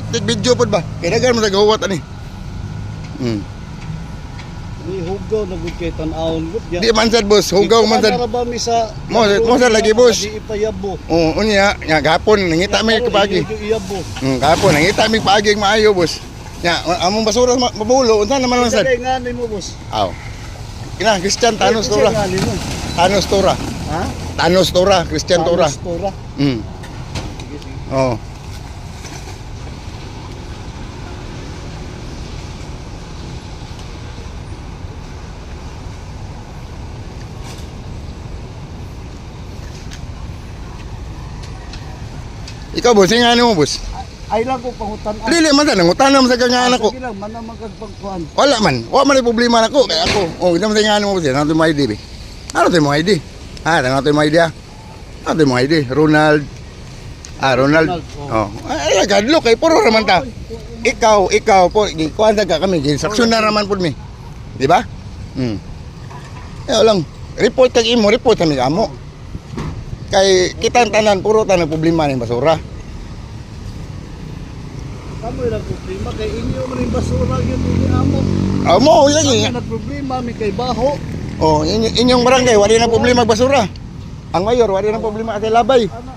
video pod ba? Kaya dagan mo sa gawat ani. Ni hugaw na gud kay tan-awon gud. Di man sad boss, hugaw man sad. Para ba mi sa Mo sa lagi boss. Di ipayabo. Unya, nga gapon nangita mi kapagi. Iyabo. Gapon nangita mi paagi maayo boss. Nya among basura mabulo unsa naman lang sad. Dili ngani mo boss. Aw. Kina Christian Thanos Tora. Ngani mo. Thanos Tora. Ha? Thanos Tora, Christian Tora. Tora. Oh. Ikaw boss, yung ano mo boss? Ay lang ko pangutan. Dili man ta nangutan mo sa kanganan ko. Sige lang man magpagkuan. Wala man may problema nako kay ako. Oh, ito man yung ano mo boss, ano mo ID be? Ano to mo ID? Ha, ano to mo ID ah? Ano to mo ID? Ronald. Ronald. Oh. Ay, gadlo kay puro raman ta. Ikaw po, kuan ka kami, instruction na raman pud mi. Di ba? Lang. Report kag imo, report kami amo. Kay kitang tanan puro tanang problema ning basura. Kamo ra problema kay inyo man yung basura gyud ni amo. Amo lagi. Ang problema mi kay baho. Oh, inyong barangay wala na problema basura. Ang mayor wala na problema sa labay. Ana